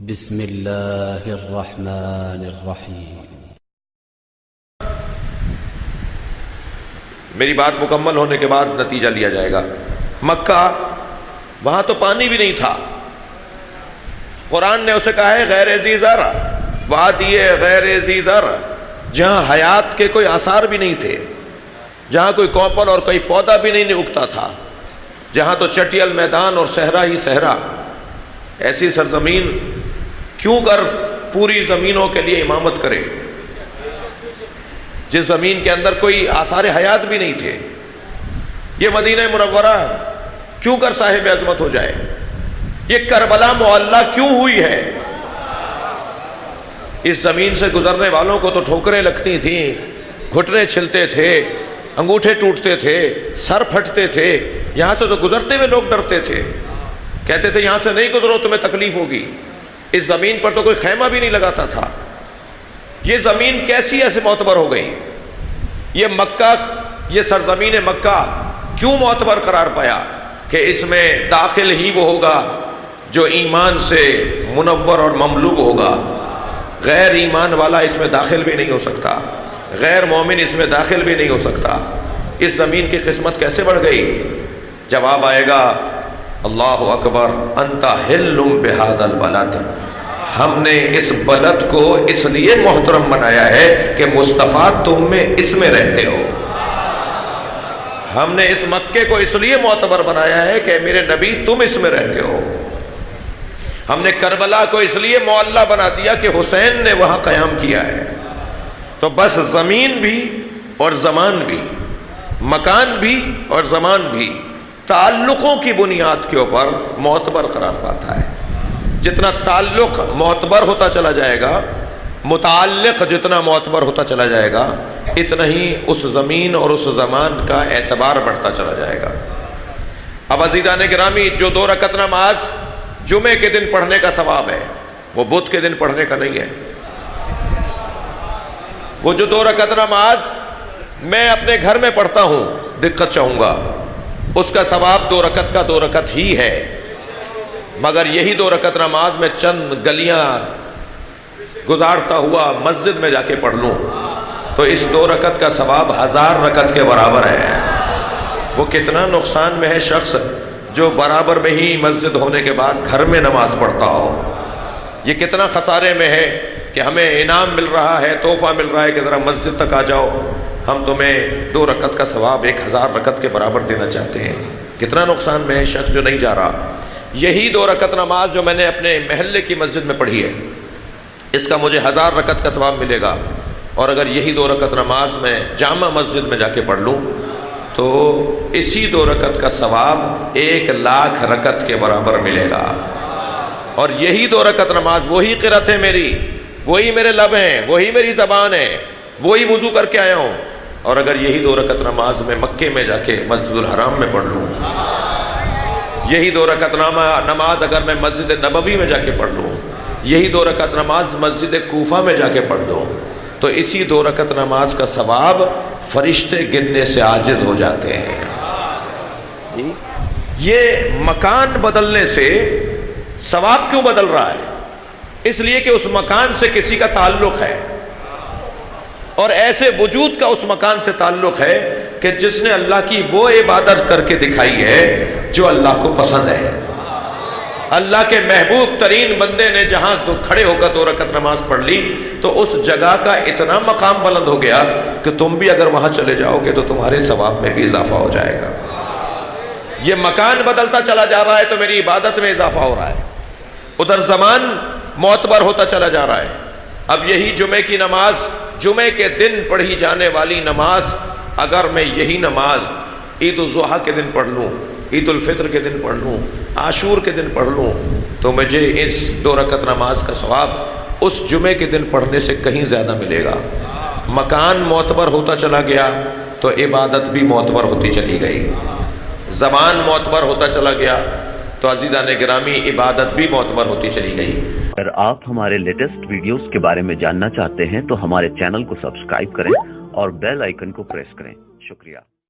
بسم اللہ الرحمن الرحیم۔ میری بات مکمل ہونے کے بعد نتیجہ لیا جائے گا۔ مکہ، وہاں تو پانی بھی نہیں تھا۔ قرآن نے اسے کہا ہے غیر ذی زرع، وادی غیر ذی زرع، جہاں حیات کے کوئی آثار بھی نہیں تھے، جہاں کوئی کوپل اور کوئی پودا بھی نہیں اگتا تھا، جہاں تو چٹیل میدان اور صحرا ہی صحرا۔ ایسی سرزمین کیوں کر پوری زمینوں کے لیے امامت کرے، جس زمین کے اندر کوئی آثار حیات بھی نہیں تھے۔ یہ مدینہ منورہ کیوں کر صاحب عظمت ہو جائے؟ یہ کربلا معلّہ کیوں ہوئی ہے؟ اس زمین سے گزرنے والوں کو تو ٹھوکریں لگتی تھیں، گھٹنے چھلتے تھے، انگوٹھے ٹوٹتے تھے، سر پھٹتے تھے، یہاں سے تو گزرتے ہوئے لوگ ڈرتے تھے، کہتے تھے یہاں سے نہیں گزرو تمہیں تکلیف ہوگی۔ اس زمین پر تو کوئی خیمہ بھی نہیں لگاتا تھا۔ یہ زمین کیسی ایسے معتبر ہو گئی؟ یہ مکہ، یہ سرزمین مکہ کیوں معتبر قرار پایا کہ اس میں داخل ہی وہ ہوگا جو ایمان سے منور اور مملوء ہوگا۔ غیر ایمان والا اس میں داخل بھی نہیں ہو سکتا، غیر مومن اس میں داخل بھی نہیں ہو سکتا۔ اس زمین کی قسمت کیسے بڑھ گئی؟ جواب آئے گا اللہ اکبر، انت حل بہذا البلد، ہم نے اس بلد کو اس لیے محترم بنایا ہے کہ مصطفیٰ تم میں اس میں رہتے ہو۔ ہم نے اس مکے کو اس لیے معتبر بنایا ہے کہ میرے نبی تم اس میں رہتے ہو۔ ہم نے کربلا کو اس لیے معلّہ بنا دیا کہ حسین نے وہاں قیام کیا ہے۔ تو بس زمین بھی اور زمان بھی، مکان بھی اور زمان بھی تعلقوں کی بنیاد کے اوپر معتبر قرار پاتا ہے۔ جتنا تعلق معتبر ہوتا چلا جائے گا، متعلق جتنا معتبر ہوتا چلا جائے گا، اتنا ہی اس زمین اور اس زمان کا اعتبار بڑھتا چلا جائے گا۔ اب عزیزان گرامی، جو 2 رکعت نماز جمعے کے دن پڑھنے کا ثواب ہے، وہ بدھ کے دن پڑھنے کا نہیں ہے۔ وہ جو 2 رکعت نماز میں اپنے گھر میں پڑھتا ہوں، دقت چاہوں گا، اس کا ثواب 2 رکعت کا 2 رکعت ہی ہے، مگر یہی 2 رکعت نماز میں چند گلیاں گزارتا ہوا مسجد میں جا کے پڑھ لوں تو اس 2 رکعت کا ثواب 1000 رکعت کے برابر ہے۔ وہ کتنا نقصان میں ہے شخص جو برابر میں ہی مسجد ہونے کے بعد گھر میں نماز پڑھتا ہو۔ یہ کتنا خسارے میں ہے کہ ہمیں انعام مل رہا ہے، تحفہ مل رہا ہے کہ ذرا مسجد تک آ جاؤ، ہم تمہیں 2 رکعت کا ثواب 1000 رکعت کے برابر دینا چاہتے ہیں۔ کتنا نقصان میں ہے شخص جو نہیں جا رہا۔ یہی 2 رکعت نماز جو میں نے اپنے محلے کی مسجد میں پڑھی ہے، اس کا مجھے 1000 رکعت کا ثواب ملے گا، اور اگر یہی 2 رکعت نماز میں جامع مسجد میں جا کے پڑھ لوں تو اسی 2 رکعت کا ثواب 1,00,000 رکعت کے برابر ملے گا۔ اور یہی 2 رکعت نماز، وہی قرأت ہے میری، وہی میرے لب ہیں، وہی میری زبان ہے، وہی وضو کر کے آیا ہوں، اور اگر یہی 2 رکعت نماز میں مکے میں جا کے مسجد الحرام میں پڑھ لوں، یہی 2 رکعت نماز اگر میں مسجد نبوی میں جا کے پڑھ لوں، یہی 2 رکعت نماز مسجد کوفہ میں جا کے پڑھ لوں، تو اسی 2 رکعت نماز کا ثواب فرشتے گننے سے عاجز ہو جاتے ہیں۔ یہ مکان بدلنے سے ثواب کیوں بدل رہا ہے؟ اس لیے کہ اس مکان سے کسی کا تعلق ہے، اور ایسے وجود کا اس مکان سے تعلق ہے کہ جس نے اللہ کی وہ عبادت کر کے دکھائی ہے جو اللہ کو پسند ہے۔ اللہ کے محبوب ترین بندے نے جہاں کھڑے ہو کر 2 رکعت نماز پڑھ لی تو اس جگہ کا اتنا مقام بلند ہو گیا کہ تم بھی اگر وہاں چلے جاؤ گے تو تمہارے ثواب میں بھی اضافہ ہو جائے گا۔ یہ مکان بدلتا چلا جا رہا ہے تو میری عبادت میں اضافہ ہو رہا ہے، ادھر زمان معتبر ہوتا چلا جا رہا ہے۔ اب یہی جمعے کی نماز، جمعے کے دن پڑھی جانے والی نماز، اگر میں یہی نماز عید الاضحیٰ کے دن پڑھ لوں، عید الفطر کے دن پڑھ لوں، عاشور کے دن پڑھ لوں، تو مجھے اس 2 رکعت نماز کا ثواب اس جمعے کے دن پڑھنے سے کہیں زیادہ ملے گا۔ مکان معتبر ہوتا چلا گیا تو عبادت بھی معتبر ہوتی چلی گئی، زمان معتبر ہوتا چلا گیا تو عزیزان گرامی عبادت بھی معتبر ہوتی چلی گئی۔ اگر آپ ہمارے لیٹسٹ ویڈیوز کے بارے میں جاننا چاہتے ہیں تو ہمارے چینل کو سبسکرائب کریں اور بیل آئیکن کو پریس کریں۔ شکریہ۔